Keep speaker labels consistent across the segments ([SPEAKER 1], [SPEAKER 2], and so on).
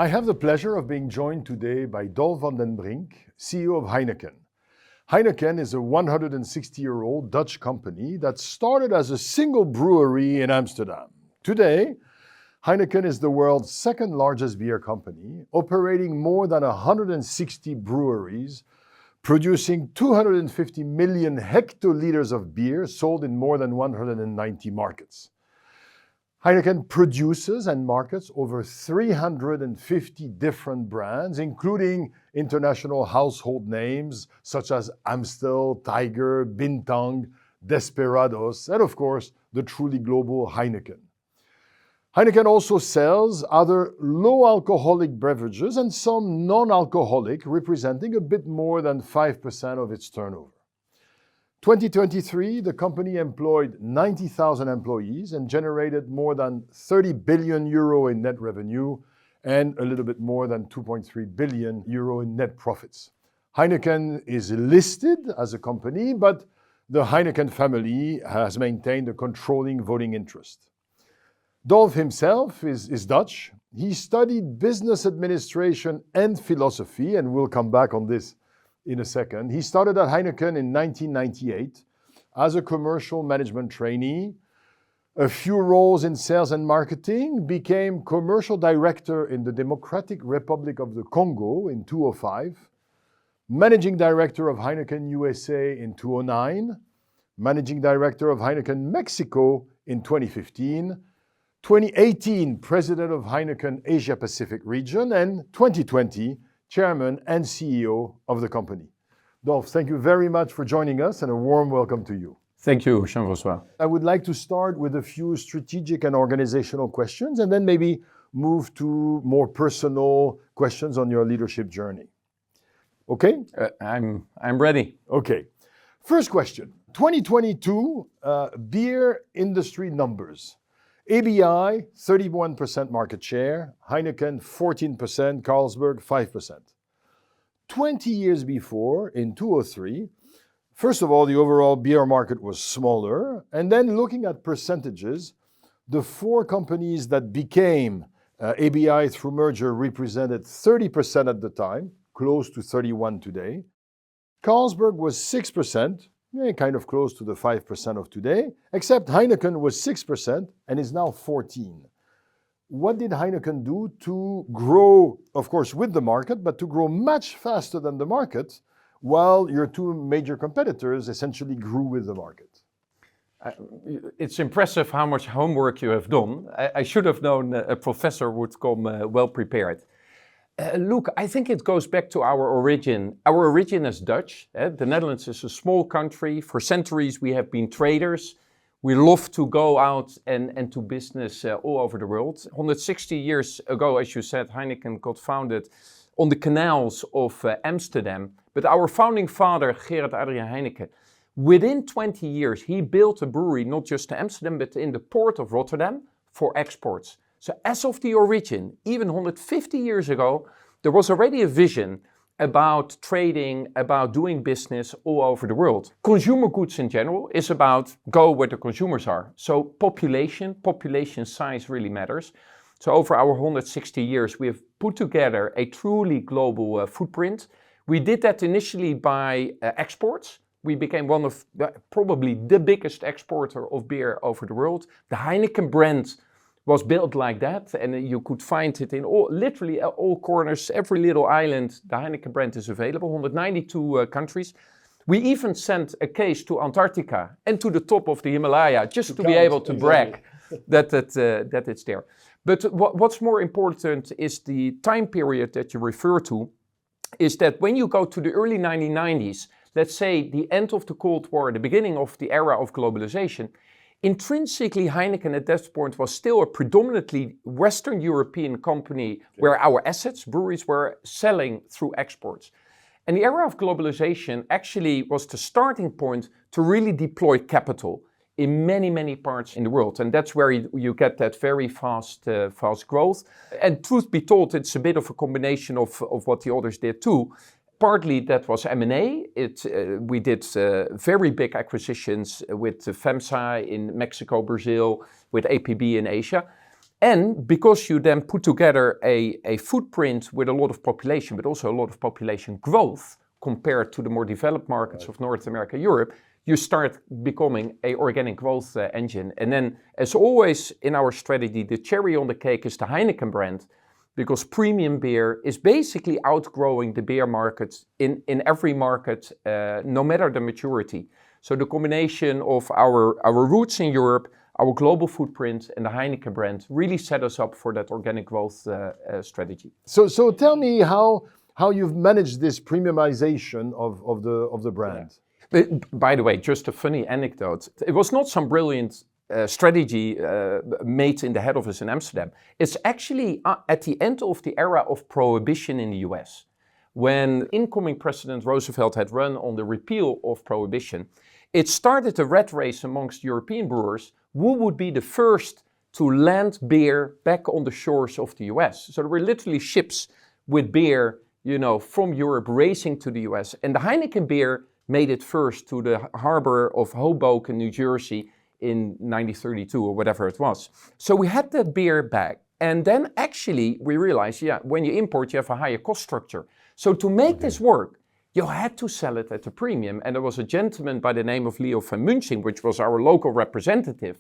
[SPEAKER 1] I have the pleasure of being joined today by Dolf van den Brink, CEO of Heineken. Heineken is a 160-year-old Dutch company that started as a single brewery in Amsterdam. Today, Heineken is the world's second largest beer company, operating more than 160 breweries, producing 250 million hectoliters of beer sold in more than 190 markets. Heineken produces and markets over 350 different brands, including international household names such as Amstel, Tiger, Bintang, Desperados, and of course, the truly global Heineken. Heineken also sells other low-alcoholic beverages and some non-alcoholic, representing a bit more than 5% of its turnover. 2023, the company employed 90,000 employees and generated more than 30 billion euro in net revenue and a little bit more than 2.3 billion euro in net profits. Heineken is listed as a company, but the Heineken family has maintained a controlling voting interest. Dolf himself is Dutch. He studied business administration and philosophy, and we'll come back on this in a second. He started at Heineken in 1998 as a commercial management trainee, a few roles in sales and marketing, became commercial director in the Democratic Republic of the Congo in 2005, managing director of Heineken USA in 2009, managing director of Heineken Mexico in 2015, 2018 president of Heineken Asia Pacific region, and 2020 Chairman and CEO of the company. Dolf, thank you very much for joining us and a warm welcome to you.
[SPEAKER 2] Thank you, Jean-François.
[SPEAKER 1] I would like to start with a few strategic and organizational questions and then maybe move to more personal questions on your leadership journey. Okay?
[SPEAKER 2] I'm ready.
[SPEAKER 1] Okay. First question. 2022 beer industry numbers. ABI, 31% market share, Heineken, 14%, Carlsberg, 5%. 20 years before, in 2003, first of all, the overall beer market was smaller, and then looking at percentages, the four companies that became ABI through merger represented 30% at the time, close to 31 today. Carlsberg was 6%, kind of close to the 5% of today, except Heineken was 6% and is now 14%. What did Heineken do to grow, of course, with the market, but to grow much faster than the market, while your two major competitors essentially grew with the market?
[SPEAKER 2] It's impressive how much homework you have done. I should have known a professor would come well prepared. Look, I think it goes back to our origin. Our origin is Dutch. The Netherlands is a small country. For centuries, we have been traders. We love to go out and do business all over the world. 160 years ago, as you said, Heineken got founded on the canals of Amsterdam. But our founding father, Gerard Adriaan Heineken, within 20 years, he built a brewery, not just in Amsterdam, but in the port of Rotterdam for exports. So as of the origin, even 150 years ago, there was already a vision about trading, about doing business all over the world. Consumer goods in general is about go where the consumers are. So population size really matters. So over our 160 years, we have put together a truly global footprint. We did that initially by exports. We became one of probably the biggest exporter of beer over the world. The Heineken brand was built like that, and you could find it in literally all corners, every little island. The Heineken brand is available, 192 countries. We even sent a case to Antarctica and to the top of the Himalaya just to be able to brag that it's there. But what's more important is the time period that you refer to, is that when you go to the early 1990s, let's say the end of the Cold War, the beginning of the era of globalization, intrinsically, Heineken at that point was still a predominantly Western European company where our assets, breweries, were selling through exports. And the era of globalization actually was the starting point to really deploy capital in many, many parts in the world. And that's where you get that very fast growth. And truth be told, it's a bit of a combination of what the others did too. Partly that was M&A. We did very big acquisitions with FEMSA in Mexico, Brazil, with APB in Asia. And because you then put together a footprint with a lot of population, but also a lot of population growth compared to the more developed markets of North America, Europe, you start becoming a organic growth engine. And then, as always in our strategy, the cherry on the cake is the Heineken brand, because premium beer is basically outgrowing the beer market in every market, no matter the maturity. So the combination of our roots in Europe, our global footprint, and the Heineken brand really set us up for that organic growth strategy.
[SPEAKER 1] So tell me how you've managed this premiumization of the brand.
[SPEAKER 2] Yeah. But, by the way, just a funny anecdote. It was not some brilliant strategy made in the head office in Amsterdam. It's actually at the end of the era of prohibition in the US. When incoming President Roosevelt had run on the repeal of prohibition, it started a rat race amongst European brewers who would be the first to land beer back on the shores of the US. So there were literally ships with beer, from Europe racing to the US. And the Heineken beer made it first to the harbor of Hoboken, New Jersey in 1932 or whatever it was. So we had that beer back. And then actually we realized, when you import, you have a higher cost structure. So to make this work, you had to sell it at a premium. And there was a gentleman by the name of Leo van Munching, which was our local representative.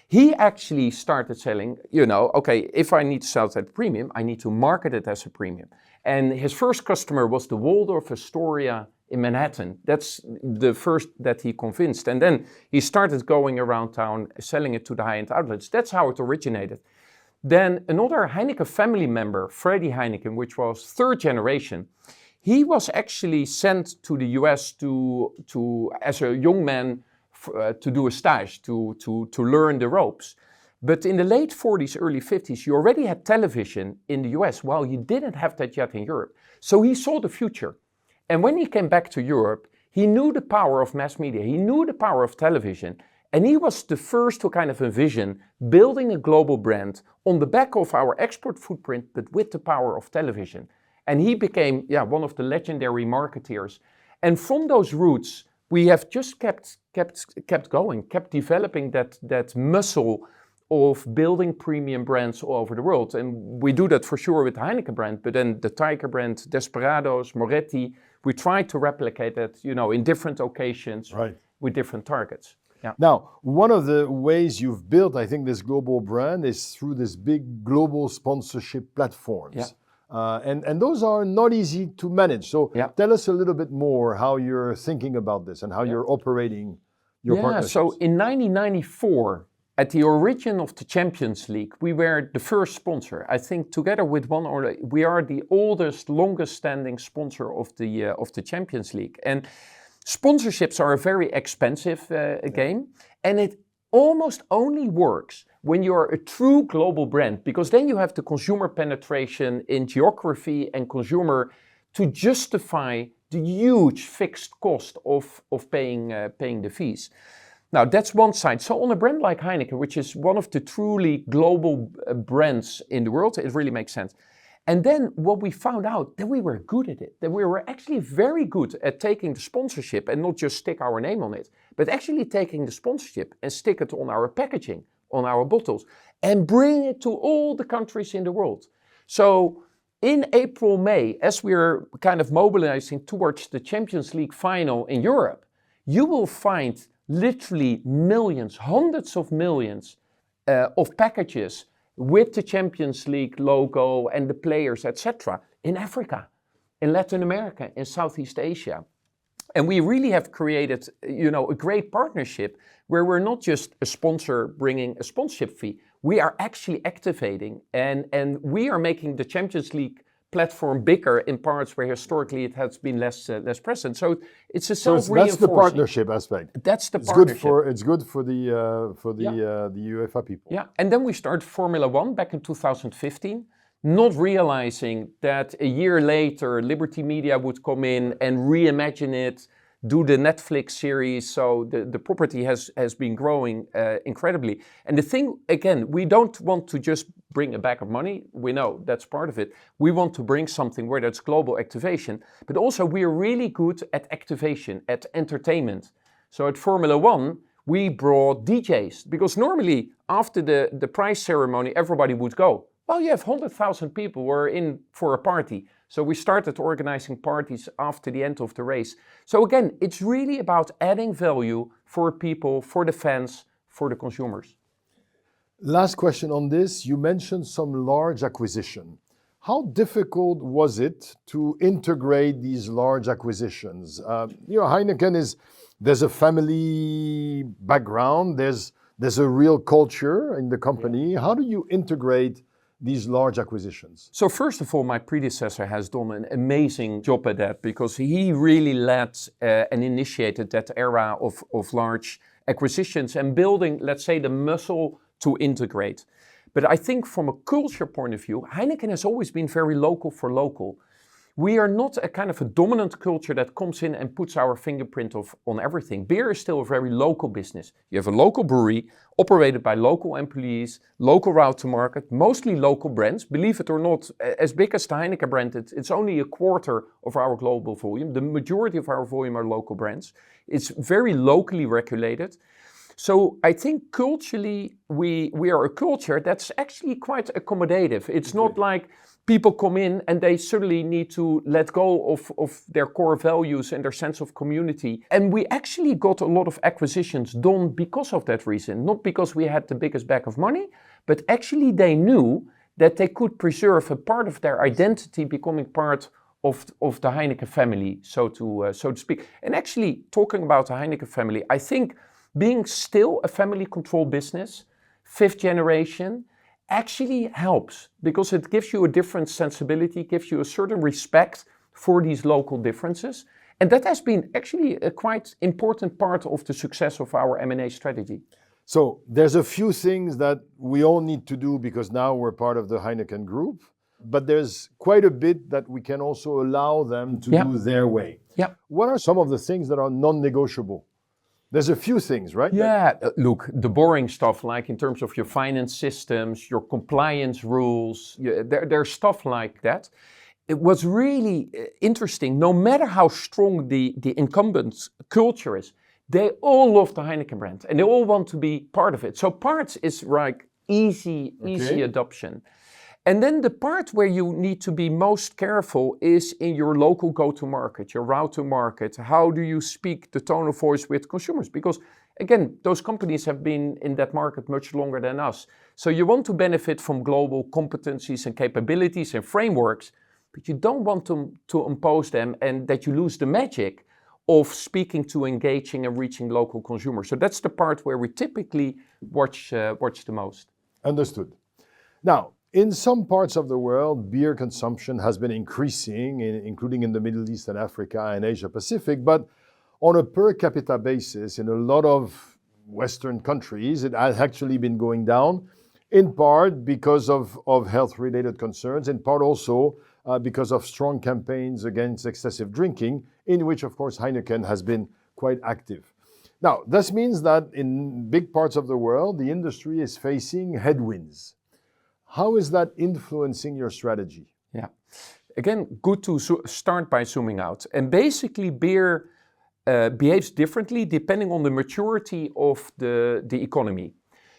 [SPEAKER 2] He actually started selling, okay, if I need to sell it at a premium, I need to market it as a premium. And his first customer was the Waldorf Astoria in Manhattan. That's the first that he convinced. And then he started going around town, selling it to the high-end outlets. That's how it originated. Then another Heineken family member, Freddie Heineken, which was third generation, he was actually sent to the US to as a young man to do a stage, to learn the ropes. But in the late 40s, early 50s, you already had television in the US, while you didn't have that yet in Europe. So he saw the future. And when he came back to Europe, he knew the power of mass media. He knew the power of television. And he was the first to kind of envision building a global brand on the back of our export footprint, but with the power of television. And he became one of the legendary marketeers. And from those roots, we have just kept going, kept developing that muscle of building premium brands all over the world. And we do that for sure with the Heineken brand, but then the Tiger brand, Desperados, Moretti, we try to replicate that, in different occasions with different targets. Yeah.
[SPEAKER 1] Now, one of the ways you've built, I think, this global brand is through this big global sponsorship platforms.
[SPEAKER 2] Yeah.
[SPEAKER 1] And those are not easy to manage. So tell us a little bit more how you're thinking about this and how you're operating your partnerships.
[SPEAKER 2] So in 1994, at the origin of the Champions League, we were the first sponsor. I think together with we are the oldest, longest standing sponsor of the Champions League. And sponsorships are a very expensive game, and it almost only works when you're a true global brand, because then you have the consumer penetration in geography and consumer to justify the huge fixed cost of paying the fees. Now, that's one side. So on a brand like Heineken, which is one of the truly global brands in the world, it really makes sense. And then what we found out, that we were good at it, that we were actually very good at taking the sponsorship and not just stick our name on it, but actually taking the sponsorship and stick it on our packaging, on our bottles, and bring it to all the countries in the world. So in April, May, as we're kind of mobilizing towards the Champions League final in Europe, you will find literally millions, hundreds of millions of packages with the Champions League logo and the players, etc., in Africa, in Latin America, in Southeast Asia. And we really have created, a great partnership where we're not just a sponsor bringing a sponsorship fee. We are actually activating and we are making the Champions League platform bigger in parts where historically it has been less present. So it's a self-reinforcing.
[SPEAKER 1] That's the partnership aspect.
[SPEAKER 2] That's the partnership.
[SPEAKER 1] It's good for the UEFA people.
[SPEAKER 2] Yeah, and then we started Formula One back in 2015, not realizing that a year later Liberty Media would come in and reimagine it, do the Netflix series. So the property has been growing incredibly. And the thing, again, we don't want to just bring a bag of money. We know that's part of it. We want to bring something where that's global activation, but also we are really good at activation, at entertainment. So at Formula One, We brought DJs, because normally after the prize ceremony, everybody would go. Well, you have 100,000 people who are in for a party. So we started organizing parties after the end of the race. So again, it's really about adding value for people, for the fans, for the consumers.
[SPEAKER 1] Last question on this. You mentioned some large acquisition. How difficult was it to integrate these large acquisitions? Heineken there's a family background, there's a real culture in the company. Yeah. How do you integrate these large acquisitions?
[SPEAKER 2] So first of all, my predecessor has done an amazing job at that, because he really led and initiated that era of large acquisitions and building, let's say, the muscle to integrate. But I think from a culture point of view, Heineken has always been very local for local. We are not a kind of a dominant culture that comes in and puts our fingerprint on everything. Beer is still a very local business. You have a local brewery operated by local employees, local route to market, mostly local brands. Believe it or not, as big as the Heineken brand, it's only a quarter of our global volume. The majority of our volume are local brands. It's very locally regulated. So I think culturally, we are a culture that's actually quite accommodative. It's not like people come in and they suddenly need to let go of their core values and their sense of community. And we actually got a lot of acquisitions done because of that reason. Not because we had the biggest bag of money, but actually they knew that they could preserve a part of their identity becoming part of the Heineken family, so to speak. And actually, talking about the Heineken family, I think being still a family-controlled business, 5th generation, actually helps, because it gives you a different sensibility, gives you a certain respect for these local differences. And that has been actually a quite important part of the success of our M&A strategy.
[SPEAKER 1] So there's a few things that we all need to do because now we're part of the Heineken group, but there's quite a bit that we can also allow them to do their way.
[SPEAKER 2] Yeah.
[SPEAKER 1] What are some of the things that are non-negotiable? There's a few things, right?
[SPEAKER 2] Yeah, look, the boring stuff, like in terms of your finance systems, your compliance rules, there's stuff like that. It was really interesting. No matter how strong the incumbent culture is, they all love the Heineken brand and they all want to be part of it. So parts is like easy adoption. And then the part where you need to be most careful is in your local go-to-market, your route to market. How do you speak the tone of voice with consumers? Because again, those companies have been in that market much longer than us. So you want to benefit from global competencies and capabilities and frameworks, but you don't want to impose them and that you lose the magic of speaking to, engaging and reaching local consumers. So that's the part where we typically watch the most.
[SPEAKER 1] Understood. Now, in some parts of the world, beer consumption has been increasing, including in the Middle East and Africa and Asia Pacific, but on a per capita basis, in a lot of Western countries, it has actually been going down, in part because of health-related concerns, in part also because of strong campaigns against excessive drinking, in which, of course, Heineken has been quite active. Now, this means that in big parts of the world, the industry is facing headwinds. How is that influencing your strategy?
[SPEAKER 2] Yeah, again, good to start by zooming out. And basically, beer behaves differently depending on the maturity of the economy.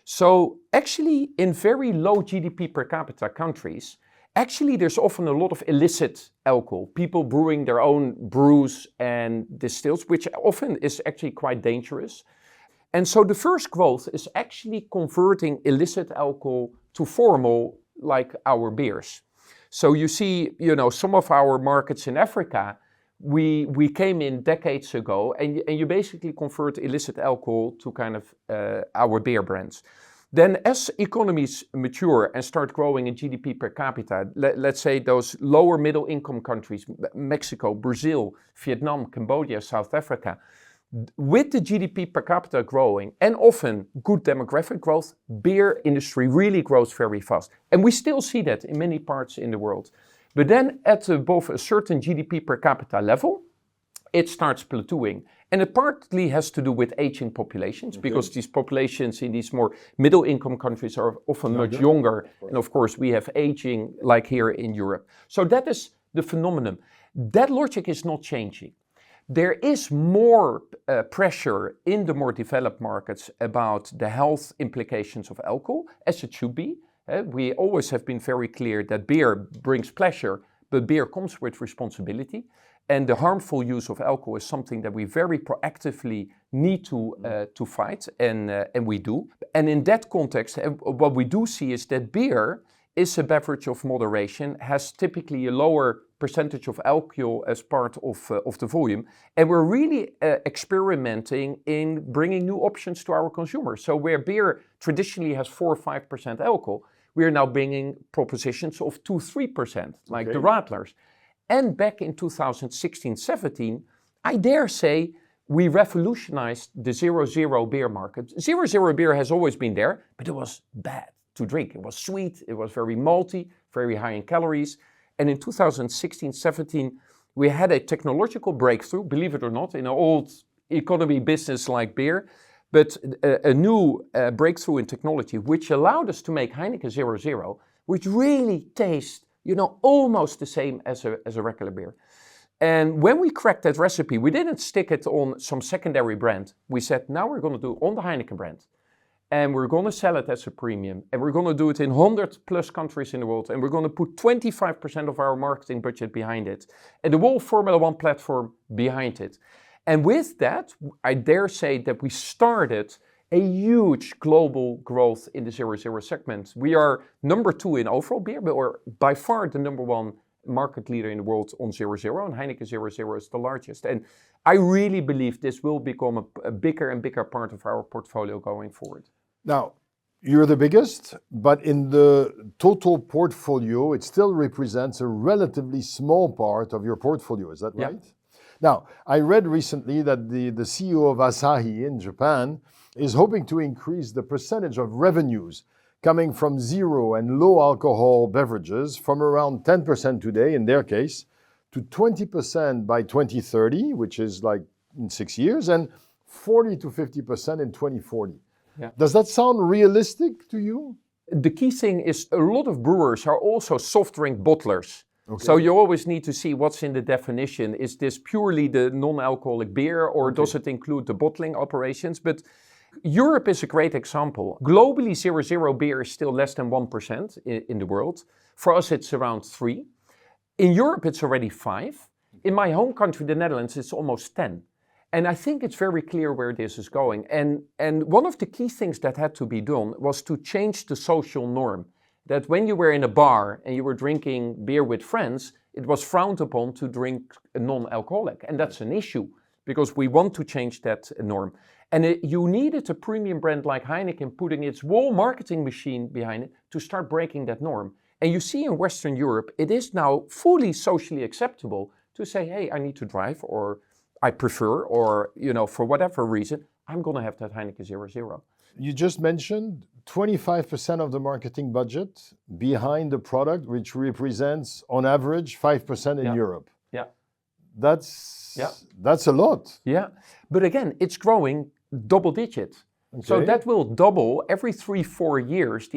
[SPEAKER 2] So actually, in very low GDP per capita countries, actually there's often a lot of illicit alcohol. People brewing their own brews and distills, which often is actually quite dangerous. And so the first growth is actually converting illicit alcohol to formal, like our beers. So you see, some of our markets in Africa, we came in decades ago, and you basically convert illicit alcohol to kind of our beer brands. Then as economies mature and start growing in GDP per capita, let's say those lower middle income countries, Mexico, Brazil, Vietnam, Cambodia, South Africa, with the GDP per capita growing and often good demographic growth, beer industry really grows very fast. And we still see that in many parts in the world. But then at above a certain GDP per capita level, it starts plateauing. And it partly has to do with aging populations, because these populations in these more middle income countries are often much younger. And of course, we have aging like here in Europe. So that is the phenomenon. That logic is not changing. There is more pressure in the more developed markets about the health implications of alcohol, as it should be. We always have been very clear that beer brings pleasure, but beer comes with responsibility. And the harmful use of alcohol is something that we very proactively need to fight, and we do. And in that context, what we do see is that beer is a beverage of moderation, has typically a lower percentage of alcohol as part of the volume. And we're really experimenting in bringing new options to our consumers. So where beer traditionally has 4 or 5% alcohol, we are now bringing propositions of 2-3%, like the Radlers. And back in 2016-17, I dare say, we revolutionized the 0-0 beer market. 0-0 beer has always been there, but it was bad to drink. It was sweet, it was very malty, very high in calories. And in 2016-17, we had a technological breakthrough, believe it or not, in an old economy business like beer, but a new breakthrough in technology, which allowed us to make Heineken 0-0, which really tastes, almost the same as a regular beer. And when we cracked that recipe, we didn't stick it on some secondary brand. We said, now we're going to do it on the Heineken brand. And we're going to sell it as a premium. And we're going to do it in 100+ countries in the world. And we're going to put 25% of our marketing budget behind it. And the whole Formula One platform behind it. And with that, I dare say that we started a huge global growth in the 0-0 segment. We are number 2 in overall beer, but we're by far the number 1 market leader in the world on 0-0, and Heineken 0-0 is the largest. And I really believe this will become a bigger and bigger part of our portfolio going forward.
[SPEAKER 1] Now, you're the biggest, but in the total portfolio, it still represents a relatively small part of your portfolio. Is that right? Yeah. Now, I read recently that the CEO of Asahi in Japan is hoping to increase the percentage of revenues coming from zero and low alcohol beverages from around 10% today, in their case, to 20% by 2030, which is like in 6 years, and 40 to 50% in 2040. Yeah. Does that sound realistic to you?
[SPEAKER 2] The key thing is a lot of brewers are also soft drink bottlers. Okay. So you always need to see what's in the definition. Is this purely the non-alcoholic beer, or does it include the bottling operations? But Europe is a great example. Globally, 0-0 beer is still less than 1% in the world. For us, it's around 3%. In Europe, it's already 5%. In my home country, the Netherlands, it's almost 10%. And I think it's very clear where this is going. And one of the key things that had to be done was to change the social norm. That when you were in a bar and you were drinking beer with friends, it was frowned upon to drink a non-alcoholic. And that's an issue, because we want to change that norm. And you needed a premium brand like Heineken putting its whole marketing machine behind it to start breaking that norm. And you see in Western Europe, it is now fully socially acceptable to say, hey, I need to drive, or I prefer, or, for whatever reason, I'm going to have that Heineken 0-0.
[SPEAKER 1] You just mentioned 25% of the marketing budget behind the product, which represents, on average, 5% in Europe.
[SPEAKER 2] Yeah.
[SPEAKER 1] That's a lot.
[SPEAKER 2] Yeah. But again, it's growing double digit. Okay. So that will double every 3-4 years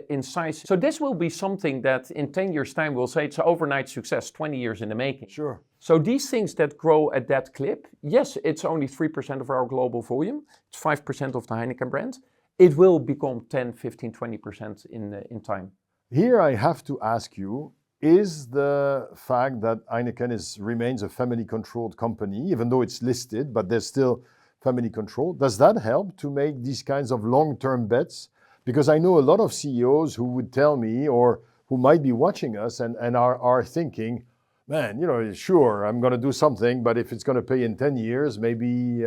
[SPEAKER 2] in size. So this will be something that in 10 years' time we'll say it's an overnight success, 20 years in the making.
[SPEAKER 1] Sure.
[SPEAKER 2] So these things that grow at that clip, yes, it's only 3% of our global volume. It's 5% of the Heineken brand. It will become 10, 15, 20% in time.
[SPEAKER 1] Here I have to ask you, is the fact that Heineken remains a family-controlled company, even though it's listed, but there's still family control, does that help to make these kinds of long-term bets? Because I know a lot of CEOs who would tell me, or who might be watching us and are thinking, man, sure, I'm going to do something, but if it's going to pay in 10 years, maybe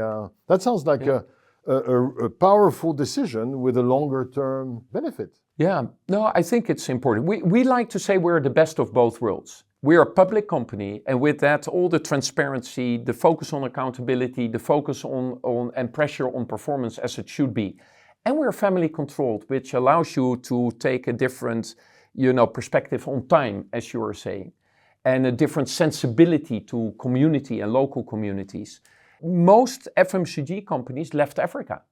[SPEAKER 1] that sounds like a powerful decision with a longer-term benefit.
[SPEAKER 2] Yeah, no, I think it's important. We like to say we're the best of both worlds. We're a public company, and with that, all the transparency, the focus on accountability, the focus on and pressure on performance as it should be. And we're family controlled, which allows you to take a different, perspective on time, as you were saying, and a different sensibility to community and local communities. Most FMCG companies left Africa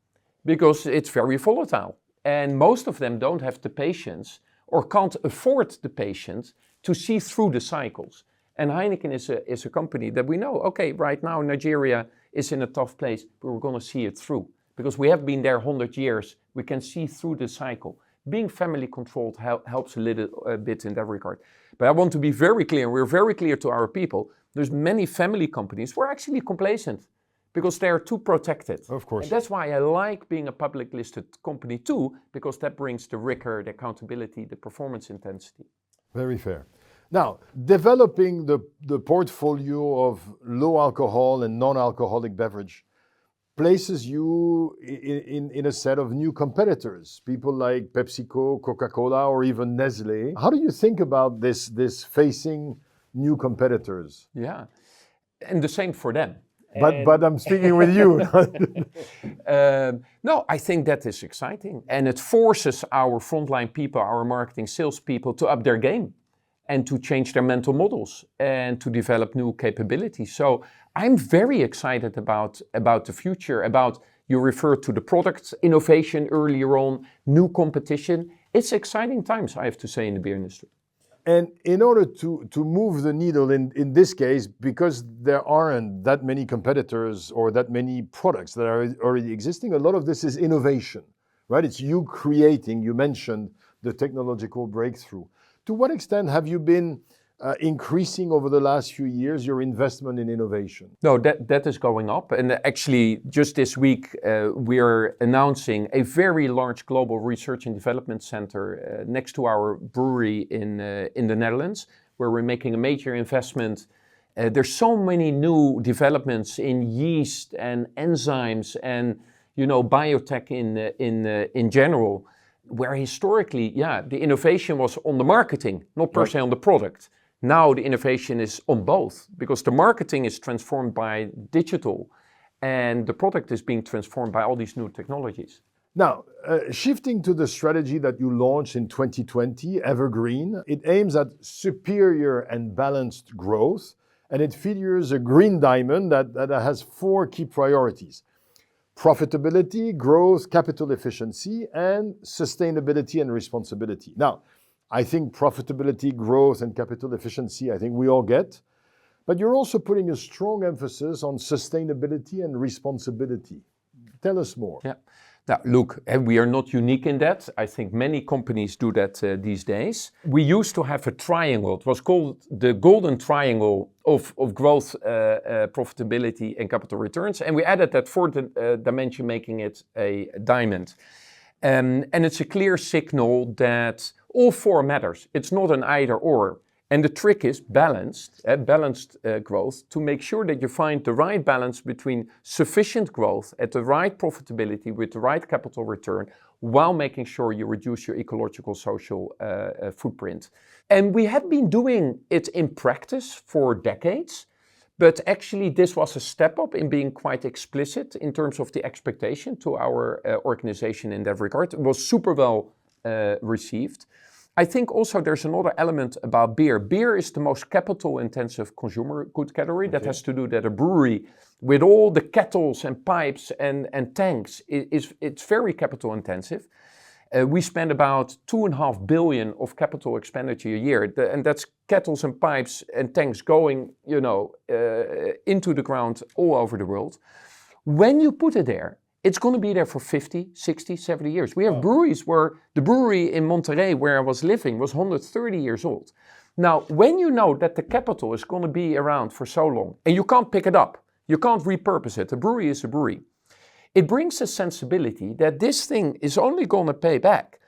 [SPEAKER 2] because it's very volatile. And most of them don't have the patience or can't afford the patience to see through the cycles. And Heineken is a company that we know, okay, right now Nigeria is in a tough place, but we're going to see it through. Because we have been there 100 years, we can see through the cycle. Being family controlled helps a little bit in that regard. But I want to be very clear, and we're very clear to our people, there's many family companies who are actually complacent because they are too protected.
[SPEAKER 1] Of course.
[SPEAKER 2] And that's why I like being a public listed company too, because that brings the rigor, the accountability, the performance intensity.
[SPEAKER 1] Very fair. Now, developing the portfolio of low alcohol and non-alcoholic beverage places you in a set of new competitors, people like PepsiCo, Coca-Cola, or even Nestle. How do you think about this facing new competitors?
[SPEAKER 2] Yeah, and the same for them.
[SPEAKER 1] But I'm speaking with you.
[SPEAKER 2] No, I think that is exciting. And it forces our frontline people, our marketing sales people to up their game and to change their mental models and to develop new capabilities. So I'm very excited about the future, you referred to the product innovation earlier on, new competition. It's exciting times, I have to say, in the beer industry.
[SPEAKER 1] And in order to move the needle in this case, because there aren't that many competitors or that many products that are already existing, a lot of this is innovation, right? It's you creating, you mentioned the technological breakthrough. To what extent have you been increasing over the last few years your investment in innovation?
[SPEAKER 2] No, that is going up. And actually, just this week, we're announcing a very large global research and development center next to our brewery in the Netherlands, where we're making a major investment. There's so many new developments in yeast and enzymes and, biotech in general, where historically, the innovation was on the marketing, not per se on the product. Now the innovation is on both, because the marketing is transformed by digital and the product is being transformed by all these new technologies.
[SPEAKER 1] Now, shifting to the strategy that you launched in 2020, EverGreen, it aims at superior and balanced growth, and it features a green diamond that has 4 key priorities: profitability, growth, capital efficiency, and sustainability and responsibility. Now, I think profitability, growth, and capital efficiency, I think we all get. But you're also putting a strong emphasis on sustainability and responsibility. Tell us more.
[SPEAKER 2] Yeah. Now, look, we are not unique in that. I think many companies do that these days. We used to have a triangle. It was called the golden triangle of growth, profitability, and capital returns. And we added that 4th dimension, making it a diamond. And it's a clear signal that all 4 matters. It's not an either or. And the trick is balanced growth, to make sure that you find the right balance between sufficient growth at the right profitability with the right capital return, while making sure you reduce your ecological, social footprint. And we have been doing it in practice for decades. But actually, this was a step up in being quite explicit in terms of the expectation to our organization in that regard. It was super well received. I think also there's another element about beer. Beer is the most capital-intensive consumer good category. That has to do that a brewery, with all the kettles and pipes and tanks, it's very capital-intensive. We spend about 2.5 billion of capital expenditure a year, and that's kettles and pipes and tanks going, into the ground all over the world. When you put it there, it's going to be there for 50, 60, 70 years. We have breweries where the brewery in Monterrey, where I was living, was 130 years old. Now, when you know that the capital is going to be around for so long, and you can't pick it up, you can't repurpose it, a brewery is a brewery, it brings a sensibility that this thing is only going to pay back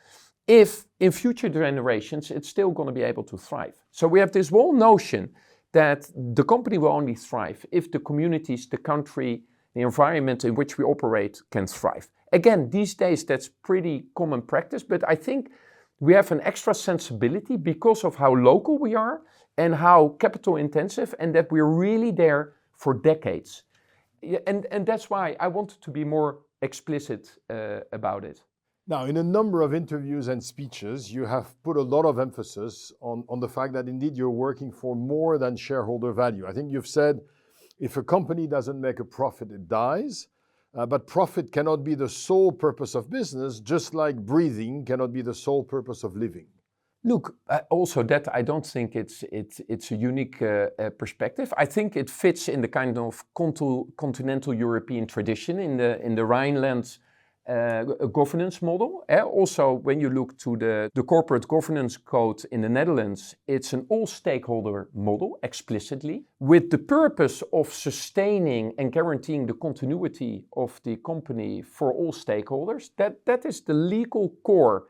[SPEAKER 2] if in future generations it's still going to be able to thrive. So we have this whole notion that the company will only thrive if the communities, the country, the environment in which we operate can thrive. Again, these days that's pretty common practice, but I think we have an extra sensibility because of how local we are and how capital intensive, and that we're really there for decades. And that's why I wanted to be more explicit about it.
[SPEAKER 1] Now, in a number of interviews and speeches, you have put a lot of emphasis on the fact that indeed you're working for more than shareholder value. I think you've said, if a company doesn't make a profit, it dies. But profit cannot be the sole purpose of business, just like breathing cannot be the sole purpose of living.
[SPEAKER 2] Look, also that I don't think it's a unique perspective. I think it fits in the kind of continental European tradition in the Rhineland governance model. Also, when you look to the corporate governance code in the Netherlands, it's an all-stakeholder model explicitly, with the purpose of sustaining and guaranteeing the continuity of the company for all stakeholders. That is the legal core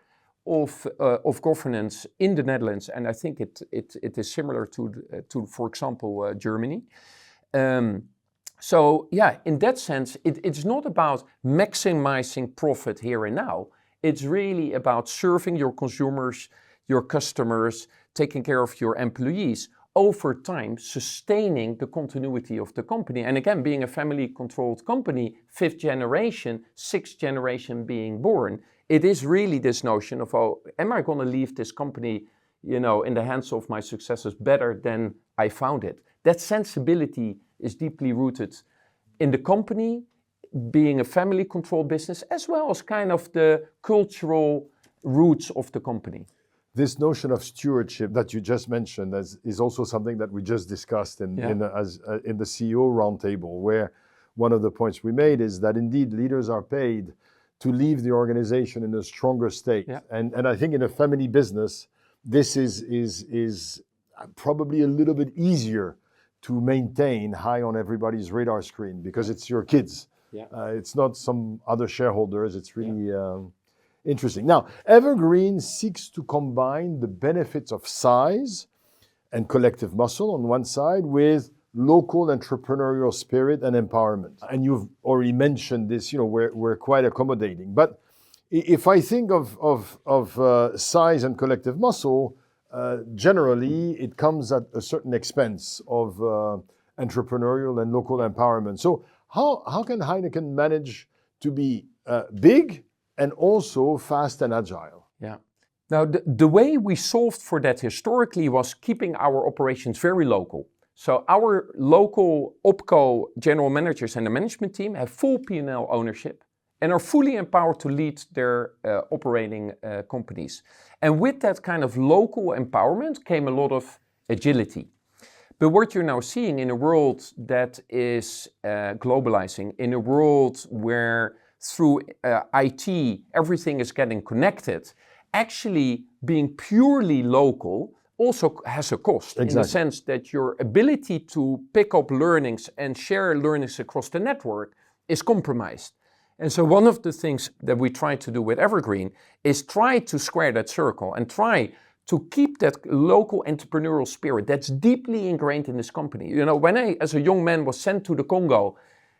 [SPEAKER 2] of governance in the Netherlands, and I think it is similar to for example, Germany. So yeah, in that sense, it's not about maximizing profit here and now. It's really about serving your consumers, your customers, taking care of your employees, over time sustaining the continuity of the company. And again, being a family-controlled company, 5th generation, 6th generation being born, it is really this notion of, oh, am I going to leave this company, in the hands of my successors better than I found it? That sensibility is deeply rooted in the company, being a family-controlled business, as well as kind of the cultural roots of the company.
[SPEAKER 1] This notion of stewardship that you just mentioned is also something that we just discussed in the CEO roundtable, where one of the points we made is that indeed leaders are paid to leave the organization in a stronger state. Yeah. And I think in a family business, this is probably a little bit easier to maintain high on everybody's radar screen, because it's your kids. Yeah. It's not some other shareholders. It's really interesting. Now, EverGreen seeks to combine the benefits of size and collective muscle on one side with local entrepreneurial spirit and empowerment. And you've already mentioned this, we're quite accommodating. But if I think of size and collective muscle, generally it comes at a certain expense of entrepreneurial and local empowerment. So how can Heineken manage to be big and also fast and agile?
[SPEAKER 2] Yeah. Now, the way we solved for that historically was keeping our operations very local. So our local OpCo general managers and the management team have full P&L ownership and are fully empowered to lead their operating companies. And with that kind of local empowerment came a lot of agility. But what you're now seeing in a world that is globalizing, in a world where through IT everything is getting connected, actually being purely local also has a cost. Exactly. In the sense that your ability to pick up learnings and share learnings across the network is compromised. And so one of the things that we try to do with EverGreen is try to square that circle and try to keep that local entrepreneurial spirit that's deeply ingrained in this company. When I, as a young man, was sent to the Congo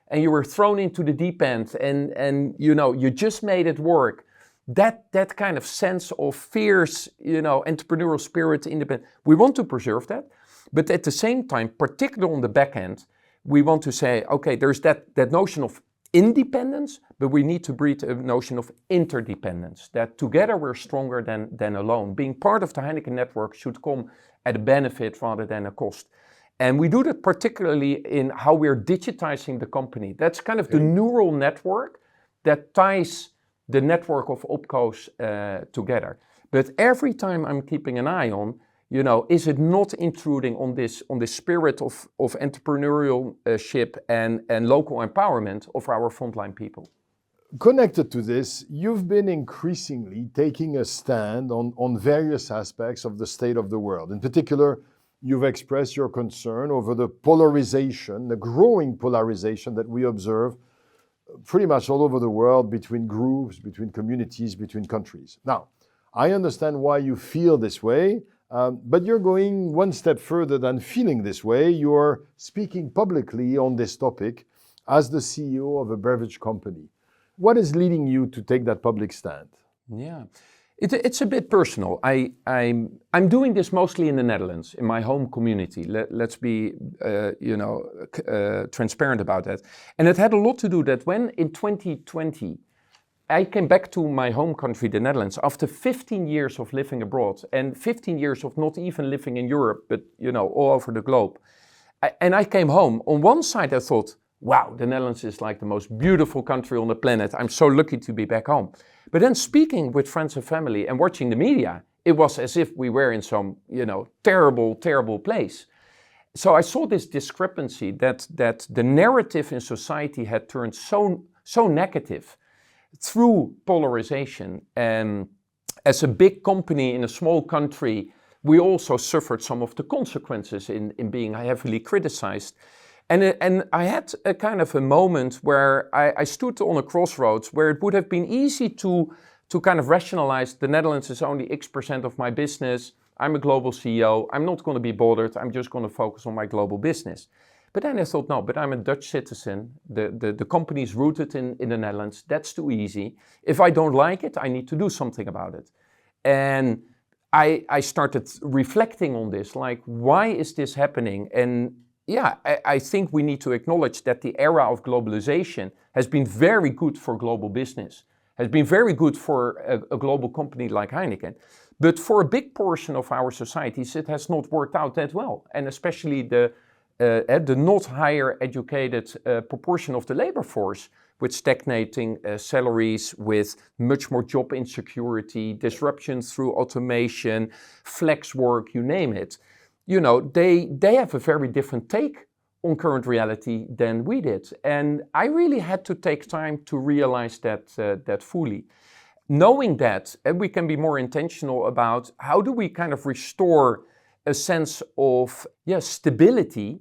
[SPEAKER 2] and you were thrown into the deep end and you just made it work, that kind of sense of fierce, entrepreneurial spirit, independent, we want to preserve that. But at the same time, particularly on the back end, we want to say, okay, there's that notion of independence, but we need to breed a notion of interdependence, that together we're stronger than alone. Being part of the Heineken network should come at a benefit rather than a cost. And we do that particularly in how we're digitizing the company. That's kind of the neural network that ties the network of OpCos together. But every time I'm keeping an eye on, is it not intruding on this spirit of entrepreneurship and local empowerment of our frontline people?
[SPEAKER 1] Connected to this, you've been increasingly taking a stand on various aspects of the state of the world. In particular, you've expressed your concern over the polarization, the growing polarization that we observe pretty much all over the world between groups, between communities, between countries. Now, I understand why you feel this way, but you're going one step further than feeling this way. You're speaking publicly on this topic as the CEO of a beverage company. What is leading you to take that public stand?
[SPEAKER 2] Yeah, it's a bit personal. I'm doing this mostly in the Netherlands, in my home community. Let's be transparent about that. And it had a lot to do that when in 2020, I came back to my home country, the Netherlands, after 15 years of living abroad and 15 years of not even living in Europe, but all over the globe. And I came home. On one side, I thought, wow, the Netherlands is like the most beautiful country on the planet. I'm so lucky to be back home. But then speaking with friends and family and watching the media, It was as if we were in some, terrible, terrible place. So I saw this discrepancy that the narrative in society had turned so negative through polarization. And as a big company in a small country, we also suffered some of the consequences in being heavily criticized. And I had a kind of a moment where I stood on a crossroads where it would have been easy to kind of rationalize the Netherlands is only X% of my business. I'm a global CEO. I'm not going to be bothered. I'm just going to focus on my global business. But then I thought, no, but I'm a Dutch citizen. The company is rooted in the Netherlands. That's too easy. If I don't like it, I need to do something about it. And I started reflecting on this, like, why is this happening? And yeah, I think we need to acknowledge that the era of globalization has been very good for global business, has been very good for a global company like Heineken. But for a big portion of our societies, it has not worked out that well. And especially the not higher educated proportion of the labor force, with stagnating salaries, with much more job insecurity, disruption through automation, flex work, you name it. They have a very different take on current reality than we did. And I really had to take time to realize that fully. Knowing that, we can be more intentional about how do we kind of restore a sense of stability,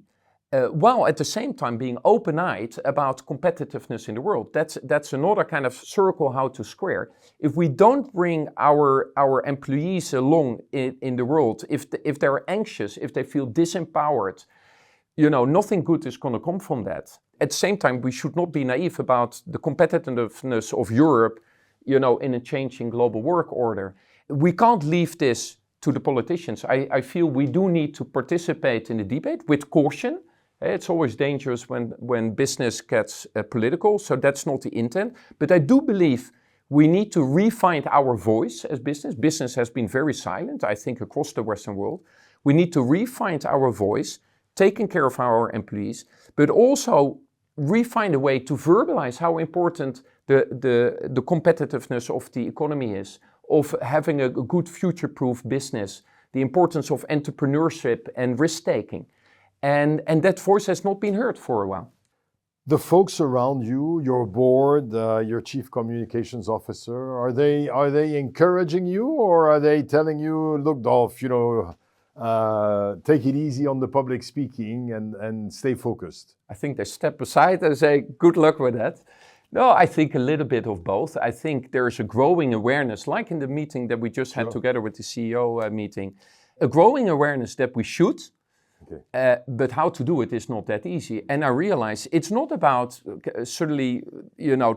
[SPEAKER 2] while at the same time being open-eyed about competitiveness in the world. That's another kind of circle how to square. If we don't bring our employees along in the world, if they're anxious, if they feel disempowered, nothing good is going to come from that. At the same time, we should not be naive about the competitiveness of Europe, in a changing global work order. We can't leave this to the politicians. I feel we do need to participate in the debate with caution. It's always dangerous when business gets political, so that's not the intent. But I do believe we need to refine our voice as business. Business has been very silent, I think, across the Western world. We need to refine our voice, taking care of our employees, but also refine a way to verbalize how important the competitiveness of the economy is, of having a good future-proof business, the importance of entrepreneurship and risk-taking. And that voice has not been heard for a while.
[SPEAKER 1] The folks around you, your board, your chief communications officer, are they encouraging you, or are they telling you, look, Dolf, take it easy on the public speaking and stay focused?
[SPEAKER 2] I think they step aside and say, good luck with that. No, I think a little bit of both. I think there's a growing awareness, like in the meeting that we just had together with the CEO meeting, a growing awareness that we should. Okay. But how to do it is not that easy. And I realize it's not about suddenly,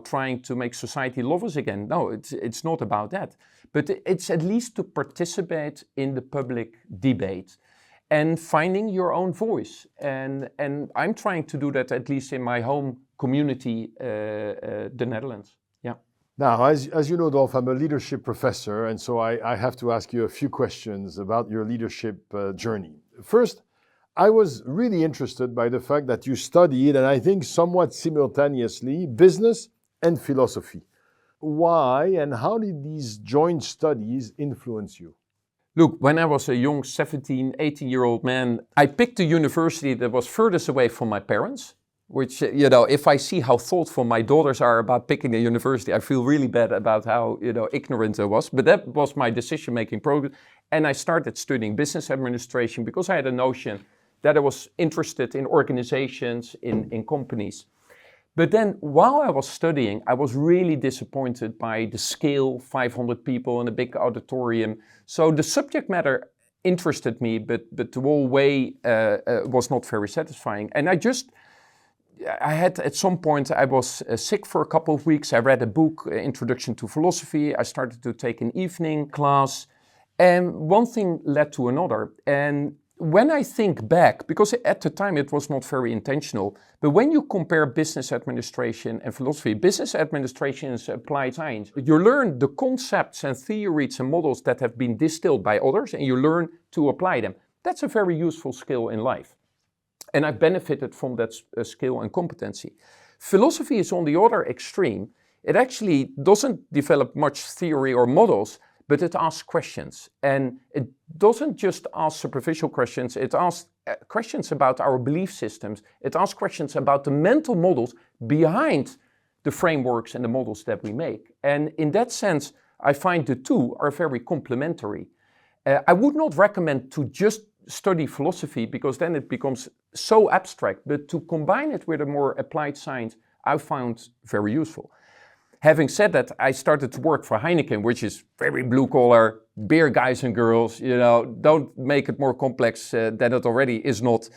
[SPEAKER 2] trying to make society love us again. No, it's not about that. But it's at least to participate in the public debate and finding your own voice. And I'm trying to do that at least in my home community, the Netherlands. Yeah.
[SPEAKER 1] Now, as you know, Dolf, I'm a leadership professor, and so I have to ask you a few questions about your leadership journey. First, I was really interested by the fact that you studied, and I think somewhat simultaneously, business and philosophy. Why and how did these joint studies influence you?
[SPEAKER 2] Look, when I was a young 17, 18-year-old man, I picked a university that was furthest away from my parents, which, if I see how thoughtful my daughters are about picking a university, I feel really bad about how, ignorant I was. But that was my decision-making program. And I started studying business administration because I had a notion that I was interested in organizations, in companies. But then while I was studying, I was really disappointed by the scale, 500 people in a big auditorium. So the subject matter interested me, but the whole way was not very satisfying. And I had at some point, I was sick for a couple of weeks. I read a book, Introduction to Philosophy. I started to take an evening class. And one thing led to another. And when I think back, because at the time it was not very intentional, but when you compare business administration and philosophy, business administration is applied science. You learn the concepts and theories and models that have been distilled by others, and you learn to apply them. That's a very useful skill in life. And I benefited from that skill and competency. Philosophy is on the other extreme. It actually doesn't develop much theory or models, but it asks questions. And it doesn't just ask superficial questions, it asks questions about our belief systems. It asks questions about the mental models behind the frameworks and the models that we make. And in that sense, I find the two are very complementary. I would not recommend to just study philosophy because then it becomes so abstract, but to combine it with a more applied science, I found very useful. Having said that, I started to work for Heineken, which is very blue collar, beer guys and girls, don't make it more complex than it already is not.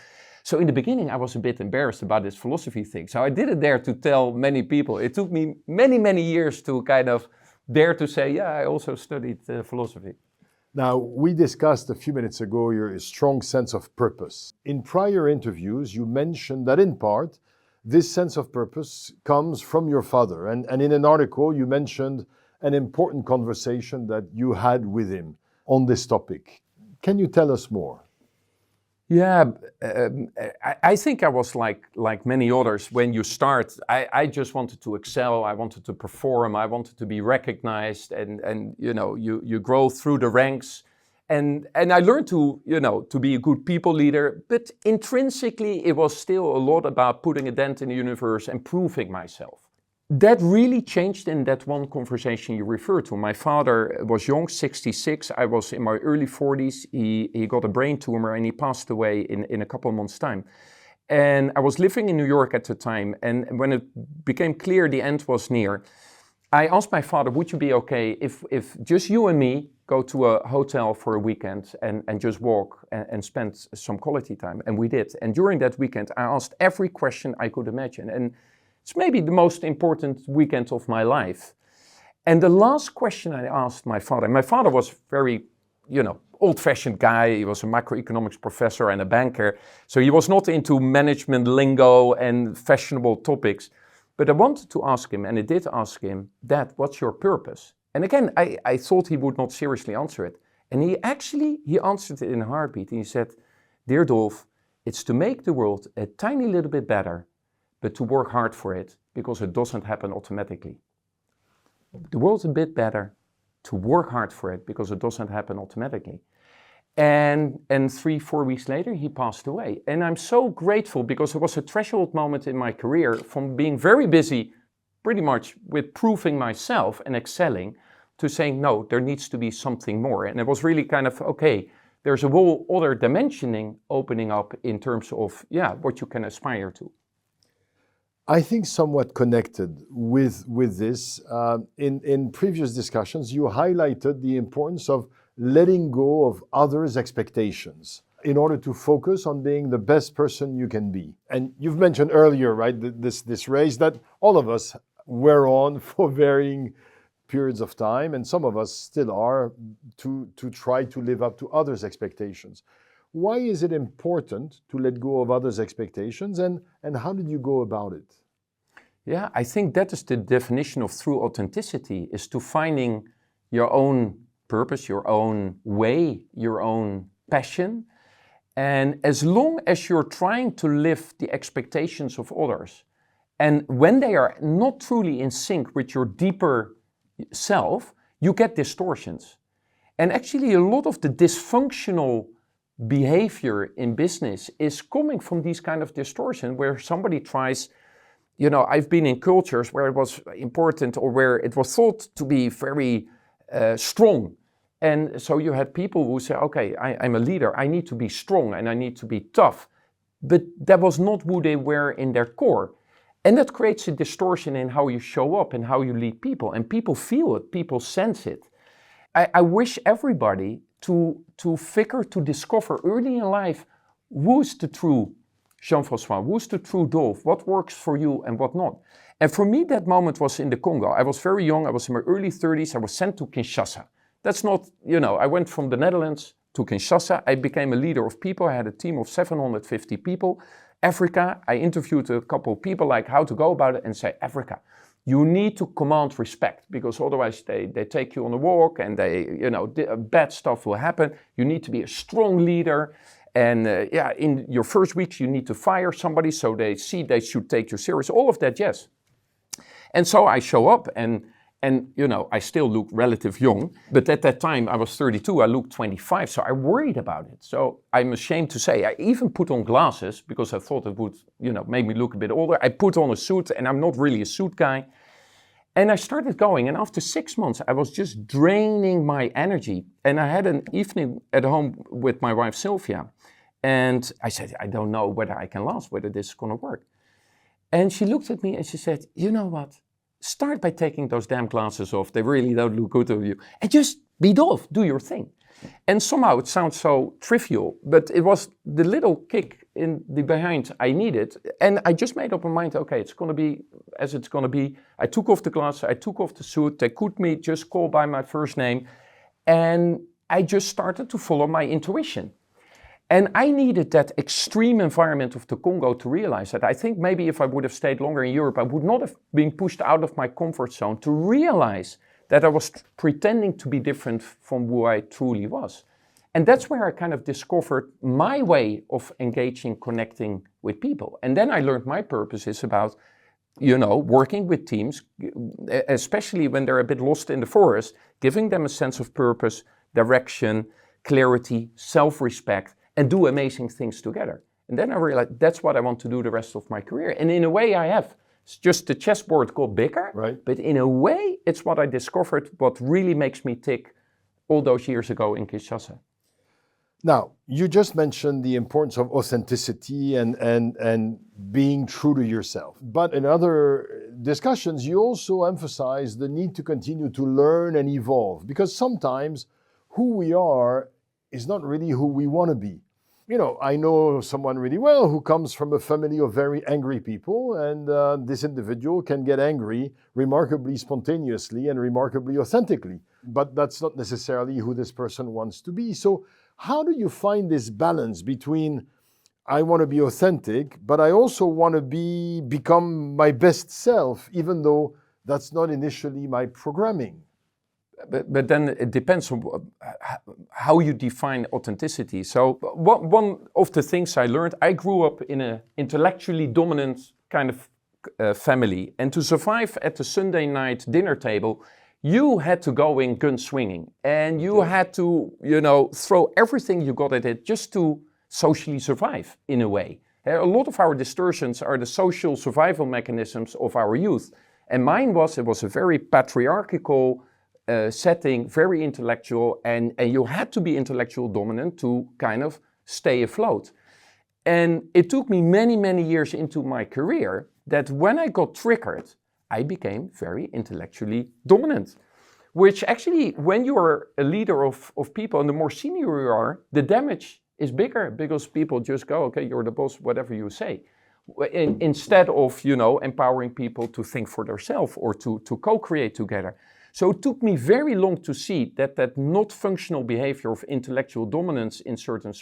[SPEAKER 2] So in the beginning, I was a bit embarrassed about this philosophy thing. So I didn't dare to tell many people. It took me many, many years to kind of dare to say, yeah, I also studied philosophy.
[SPEAKER 1] Now, we discussed a few minutes ago your strong sense of purpose. In prior interviews, you mentioned that in part, this sense of purpose comes from your father. And in an article, you mentioned an important conversation that you had with him on this topic. Can you tell us more?
[SPEAKER 2] Yeah, I think I was like many others. When you start, I just wanted to excel. I wanted to perform. I wanted to be recognized, and you grow through the ranks, and I learned to be a good people leader. But intrinsically, it was still a lot about putting a dent in the universe and proving myself. That really changed in that one conversation you referred to. My father was young, 66. I was in my early 40s. He got a brain tumor and he passed away in a couple of months' time. And I was living in New York at the time. And when it became clear the end was near, I asked my father, would you be okay if just you and me go to a hotel for a weekend and just walk and spend some quality time? And we did. And during that weekend, I asked every question I could imagine. And it's maybe the most important weekend of my life. And the last question I asked my father was very, old-fashioned guy. He was a macroeconomics professor and a banker. So he was not into management lingo and fashionable topics. But I wanted to ask him, and I did ask him, Dad, what's your purpose? And again, I thought he would not seriously answer it. And he answered it in a heartbeat. And he said, Dear Dolf, it's to make the world a tiny little bit better, but to work hard for it, because it doesn't happen automatically. The world's a bit better, to work hard for it, because it doesn't happen automatically. And 3-4 weeks later, he passed away. And I'm so grateful, because it was a threshold moment in my career from being very busy, pretty much with proving myself and excelling, to saying, no, there needs to be something more. And it was really kind of, okay, there's a whole other dimensioning opening up in terms of, what you can aspire to.
[SPEAKER 1] I think somewhat connected with this, in previous discussions, you highlighted the importance of letting go of others' expectations in order to focus on being the best person you can be. And you've mentioned earlier, right, this race that all of us were on for varying periods of time, and some of us still are, to try to live up to others' expectations. Why is it important to let go of others' expectations, and how did you go about it?
[SPEAKER 2] Yeah, I think that is the definition of true authenticity, is to finding your own purpose, your own way, your own passion. And as long as you're trying to live the expectations of others, and when they are not truly in sync with your deeper self, you get distortions. And actually a lot of the dysfunctional behavior in business is coming from these kind of distortions, where somebody tries, I've been in cultures where it was important, or where it was thought to be very strong. And so you had people who say, okay, I'm a leader, I need to be strong and I need to be tough. But that was not who they were in their core. And that creates a distortion in how you show up and how you lead people. And people feel it, people sense it. I wish everybody to discover early in life, who's the true Jean-François, who's the true Dolf, what works for you and what not. And for me, that moment was in the Congo. I was very young, I was in my early 30s, I was sent to Kinshasa. That's not, I went from the Netherlands to Kinshasa. I became a leader of people. I had a team of 750 people. Africa, I interviewed a couple of people, like how to go about it, and say, Africa, you need to command respect, because otherwise they take you on a walk and bad stuff will happen. You need to be a strong leader. And in your first weeks, you need to fire somebody so they see they should take you serious. All of that, yes. And so I show up, and And, I still look relatively young, but at that time I was 32, I looked 25, so I worried about it. So I'm ashamed to say, I even put on glasses because I thought it would, make me look a bit older. I put on a suit, and I'm not really a suit guy. And I started going, and after 6 months, I was just draining my energy. And I had an evening at home with my wife, Sylvia. And I said, I don't know whether I can last, whether this is going to work. And she looked at me and she said, you know what? Start by taking those damn glasses off. They really don't look good on you. And just be Dolf, do your thing. And somehow it sounds so trivial, but it was the little kick in the behind I needed. And I just made up my mind, okay, it's going to be as it's going to be. I took off the glasses, I took off the suit. They could me just call by my first name. And I just started to follow my intuition. And I needed that extreme environment of the Congo to realize that. I think maybe if I would have stayed longer in Europe, I would not have been pushed out of my comfort zone to realize that I was pretending to be different from who I truly was. And that's where I kind of discovered my way of engaging, connecting with people. And then I learned my purpose is about, working with teams, especially when they're a bit lost in the forest, giving them a sense of purpose, direction, clarity, self-respect, and do amazing things together. And then I realized that's what I want to do the rest of my career. And in a way I have. It's just the chessboard got bigger,
[SPEAKER 1] right?
[SPEAKER 2] But in a way it's what I discovered, what really makes me tick all those years ago in Kinshasa.
[SPEAKER 1] Now, you just mentioned the importance of authenticity and being true to yourself. But in other discussions, you also emphasize the need to continue to learn and evolve, because sometimes who we are is not really who we want to be. I know someone really well who comes from a family of very angry people, and this individual can get angry remarkably spontaneously and remarkably authentically. But that's not necessarily who this person wants to be. So how do you find this balance between I want to be authentic, but I also want to become my best self, even though that's not initially my programming?
[SPEAKER 2] But then it depends on how you define authenticity. So one of the things I learned, I grew up in an intellectually dominant kind of family. And to survive at the Sunday night dinner table, you had to go in gun swinging. And you had to, throw everything you got at it just to socially survive in a way. A lot of our distortions are the social survival mechanisms of our youth. And mine was a very patriarchal setting, very intellectual, and you had to be intellectual dominant to kind of stay afloat. And it took me many, many years into my career that when I got triggered, I became very intellectually dominant. Which actually, when you are a leader of people, and the more senior you are, the damage is bigger because people just go, okay, you're the boss, whatever you say. Instead of, empowering people to think for themselves or to co-create together. So it took me very long to see that not functional behavior of intellectual dominance in certain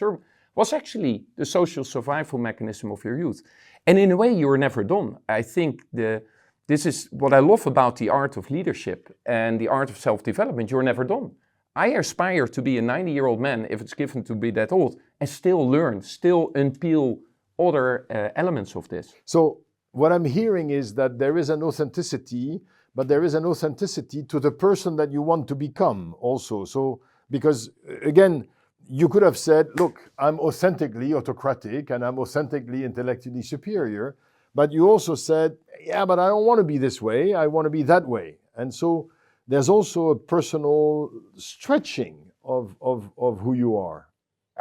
[SPEAKER 2] was actually the social survival mechanism of your youth. And in a way, you were never done. I think this is what I love about the art of leadership and the art of self-development. You're never done. I aspire to be a 90-year-old man, if it's given to be that old, and still learn, still unpeel other elements of this.
[SPEAKER 1] So what I'm hearing is that there is an authenticity, but there is an authenticity to the person that you want to become also. So, because again, you could have said, look, I'm authentically autocratic and I'm authentically intellectually superior, but you also said, yeah, but I don't want to be this way, I want to be that way. And so there's also a personal stretching of who you are.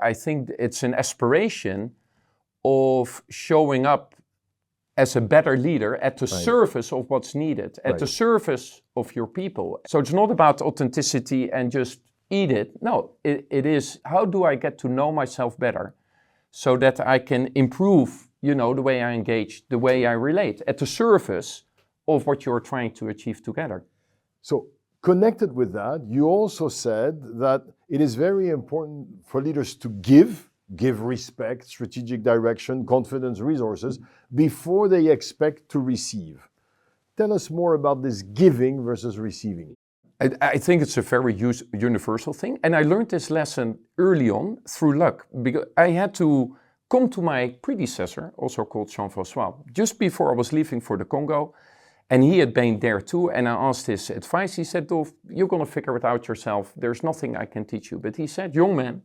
[SPEAKER 2] I think it's an aspiration of showing up as a better leader at the service of what's needed, at the service of your people. So it's not about authenticity and just eat it. No, it is how do I get to know myself better so that I can improve, the way I engage, the way I relate, at the service of what you're trying to achieve together.
[SPEAKER 1] So connected with that, you also said that it is very important for leaders to give respect, strategic direction, confidence, resources, before they expect to receive. Tell us more about this giving versus receiving.
[SPEAKER 2] I think it's a very universal thing. And I learned this lesson early on through luck, because I had to come to my predecessor, also called Jean-François, just before I was leaving for the Congo. And he had been there too, and I asked his advice. He said, Dolf, you're going to figure it out yourself. There's nothing I can teach you. But he said, young man,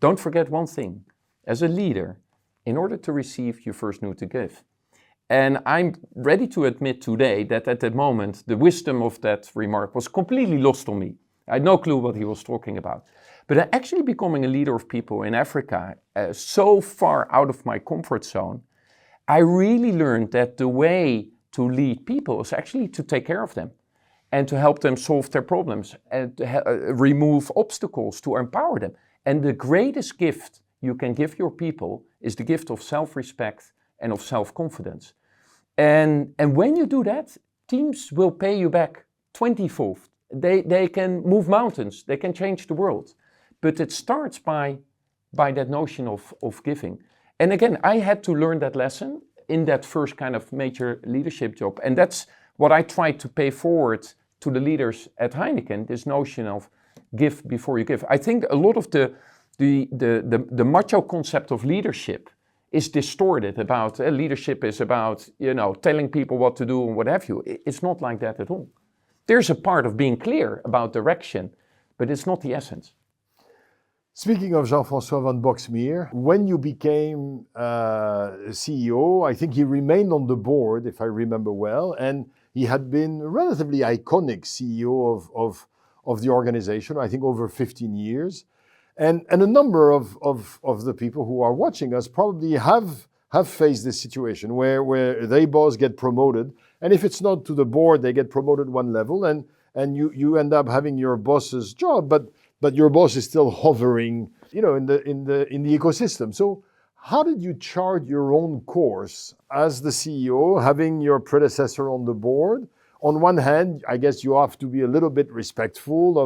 [SPEAKER 2] don't forget one thing. As a leader, in order to receive, you first need to give. And I'm ready to admit today that at that moment, the wisdom of that remark was completely lost on me. I had no clue what he was talking about. But actually becoming a leader of people in Africa, so far out of my comfort zone, I really learned that the way to lead people is actually to take care of them and to help them solve their problems and to remove obstacles, to empower them. And the greatest gift you can give your people is the gift of self-respect and of self-confidence. And when you do that, teams will pay you back 20-fold. They can move mountains, they can change the world. But it starts by that notion of giving. And again, I had to learn that lesson in that first kind of major leadership job. And that's what I try to pay forward to the leaders at Heineken, this notion of give before you give. I think a lot of the macho concept of leadership is distorted about leadership is about, telling people what to do and what have you. It's not like that at all. There's a part of being clear about direction, but it's not the essence.
[SPEAKER 1] Speaking of Jean-François van Boxmeer, when you became CEO, I think he remained on the board, if I remember well, and he had been a relatively iconic CEO of the organization, I think over 15 years. And a number of the people who are watching us probably have faced this situation where their boss get promoted, and if it's not to the board, they get promoted one level, and you end up having your boss's job, but your boss is still hovering, in the ecosystem. So how did you chart your own course as the CEO, having your predecessor on the board? On one hand, I guess you have to be a little bit respectful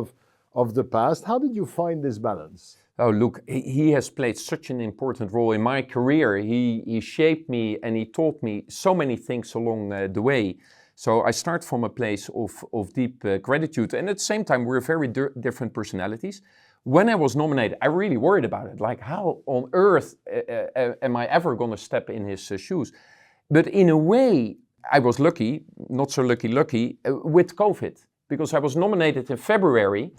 [SPEAKER 1] of the past. How did you find this balance?
[SPEAKER 2] Oh, look, he has played such an important role in my career. He shaped me and he taught me so many things along the way. So I start from a place of deep gratitude. And at the same time, we're very different personalities. When I was nominated, I really worried about it. Like, how on earth am I ever going to step in his shoes? But in a way, I was lucky, not so lucky, with COVID. Because I was nominated in February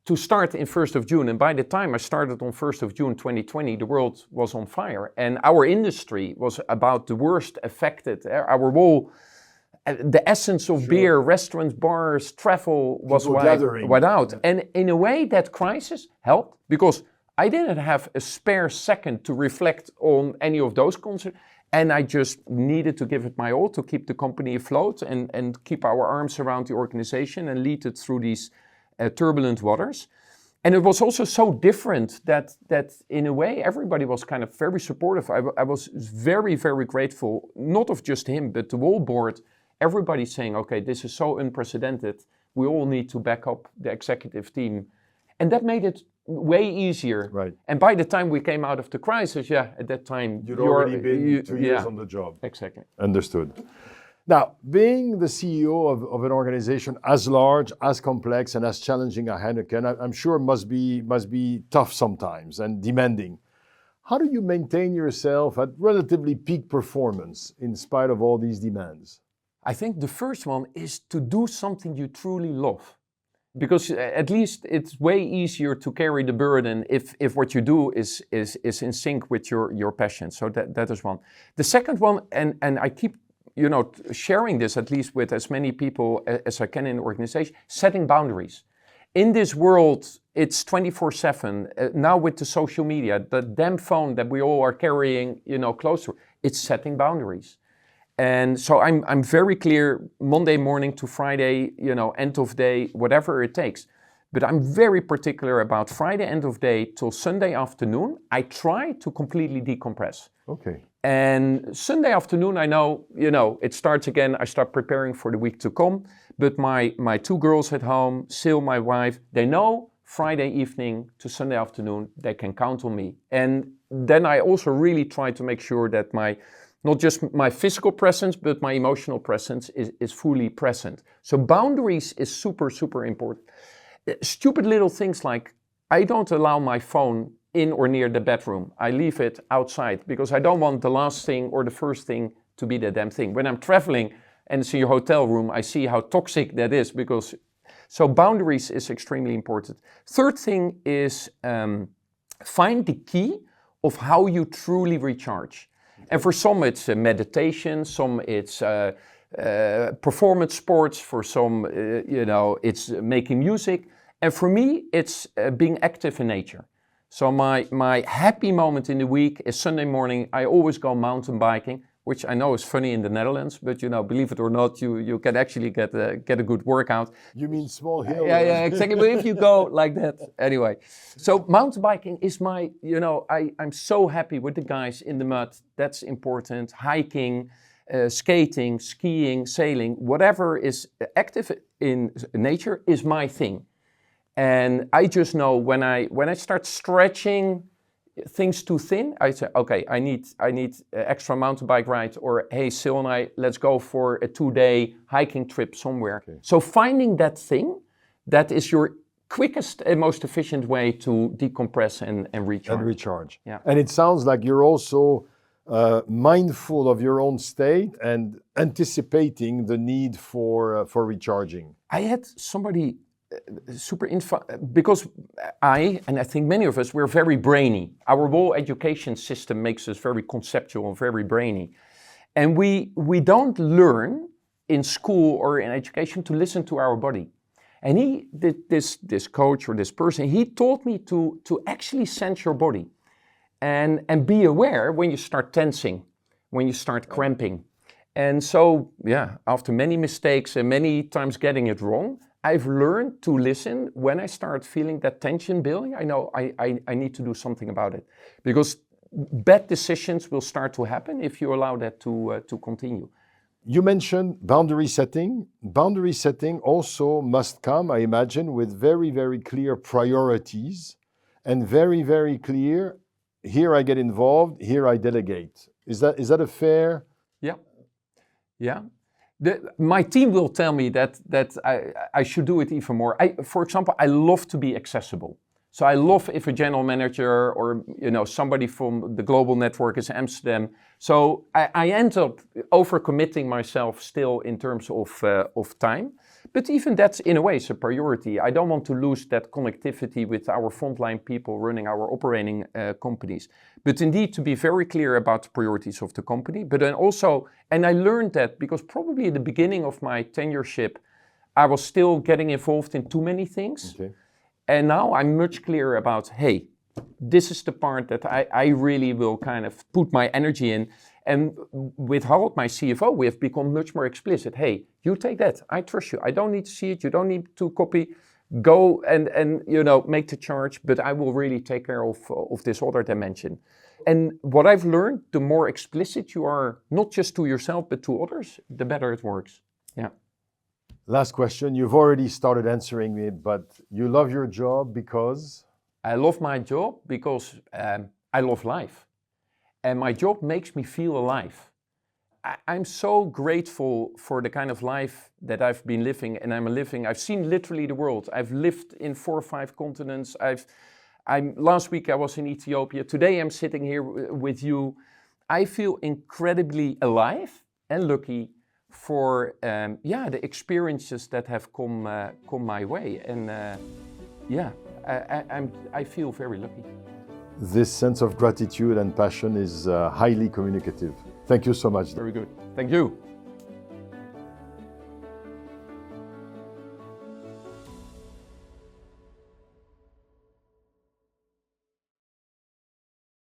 [SPEAKER 2] to start in 1st of June. And by the time I started on 1st of June 2020, the world was on fire. And our industry was about the worst affected. Our whole... the essence of beer, restaurants, bars, travel was wiped out. Yeah. And in a way, that crisis helped because I didn't have a spare second to reflect on any of those concerns. And I just needed to give it my all to keep the company afloat and keep our arms around the organization and lead it through these turbulent waters. And it was also so different that in a way, everybody was kind of very supportive. I was very, very grateful, not of just him, but the whole board. Everybody saying, okay, this is so unprecedented. We all need to back up the executive team. And that made it way easier.
[SPEAKER 1] Right.
[SPEAKER 2] And by the time we came out of the crisis, at that time...
[SPEAKER 1] You'd already been 2 years on the job.
[SPEAKER 2] Exactly.
[SPEAKER 1] Understood. Now, being the CEO of an organization as large, as complex, and as challenging as Heineken, I'm sure must be tough sometimes and demanding. How do you maintain yourself at relatively peak performance in spite of all these demands?
[SPEAKER 2] I think the first one is to do something you truly love. Because at least it's way easier to carry the burden if what you do is in sync with your passion. So that is one. The second one, and I keep sharing this at least with as many people as I can in the organization, setting boundaries. In this world, it's 24/7. Now with the social media, the damn phone that we all are carrying, closer, it's setting boundaries. And so I'm very clear, Monday morning to Friday, end of day, whatever it takes. But I'm very particular about Friday end of day till Sunday afternoon. I try to completely decompress.
[SPEAKER 1] Okay.
[SPEAKER 2] And Sunday afternoon, I know, it starts again. I start preparing for the week to come. But my two girls at home, Sil, my wife, they know Friday evening to Sunday afternoon, they can count on me. And then I also really try to make sure that not just my physical presence, but my emotional presence is fully present. So boundaries is super, super important. Stupid little things like, I don't allow my phone in or near the bedroom. I leave it outside because I don't want the last thing or the first thing to be the damn thing. When I'm traveling and it's in your hotel room, I see how toxic that is because, so boundaries is extremely important. Third thing is find the key of how you truly recharge. And for some it's meditation, some it's performance sports, for some, it's making music. And for me, it's being active in nature. So my happy moment in the week is Sunday morning. I always go mountain biking, which I know is funny in the Netherlands, but believe it or not, you can actually get a good workout.
[SPEAKER 1] You mean small hill?
[SPEAKER 2] Yeah, exactly. But if you go like that, anyway. So mountain biking is I'm so happy with the guys in the mud. That's important. Hiking, skating, skiing, sailing, whatever is active in nature is my thing. And I just know when I start stretching things too thin, I say, okay, I need extra mountain bike ride, or hey, Sil and I, let's go for a 2-day hiking trip somewhere. Okay. So finding that thing, that is your quickest and most efficient way to decompress and recharge. Yeah.
[SPEAKER 1] And it sounds like you're also mindful of your own state and anticipating the need for recharging.
[SPEAKER 2] I had somebody because I think many of us, we're very brainy. Our whole education system makes us very conceptual and very brainy. And we don't learn in school or in education to listen to our body. And this coach or this person, he taught me to actually sense your body and be aware when you start tensing, when you start cramping. And so, after many mistakes and many times getting it wrong, I've learned to listen when I start feeling that tension building. I know I need to do something about it, because bad decisions will start to happen if you allow that to continue.
[SPEAKER 1] You mentioned boundary setting. Boundary setting also must come, I imagine, with very, very clear priorities and very, very clear, here I get involved, here I delegate. Is that a fair?
[SPEAKER 2] Yeah. My team will tell me that I should do it even more. For example, I love to be accessible. So I love if a general manager or somebody from the global network is Amsterdam. So I end up overcommitting myself still in terms of time. But even that's in a way is a priority. I don't want to lose that connectivity with our frontline people running our operating companies. But indeed to be very clear about the priorities of the company. But then also, and I learned that because probably at the beginning of my tenureship, I was still getting involved in too many things. Okay. And now I'm much clearer about, hey, this is the part that I really will kind of put my energy in. And with Harold, my CFO, we have become much more explicit. Hey, you take that. I trust you. I don't need to see it. You don't need to copy. Go and make the charge. But I will really take care of this other dimension. And what I've learned, the more explicit you are, not just to yourself, but to others, the better it works. Yeah.
[SPEAKER 1] Last question. You've already started answering it, but you love your job because?
[SPEAKER 2] I love my job because I love life. And my job makes me feel alive. I'm so grateful for the kind of life that I've been living and I'm living. I've seen literally the world. I've lived in 4 or 5 continents. Last week I was in Ethiopia. Today I'm sitting here with you. I feel incredibly alive and lucky for the experiences that have come my way. And I feel very lucky.
[SPEAKER 1] This sense of gratitude and passion is highly communicative. Thank you so much.
[SPEAKER 2] Very good. Thank you.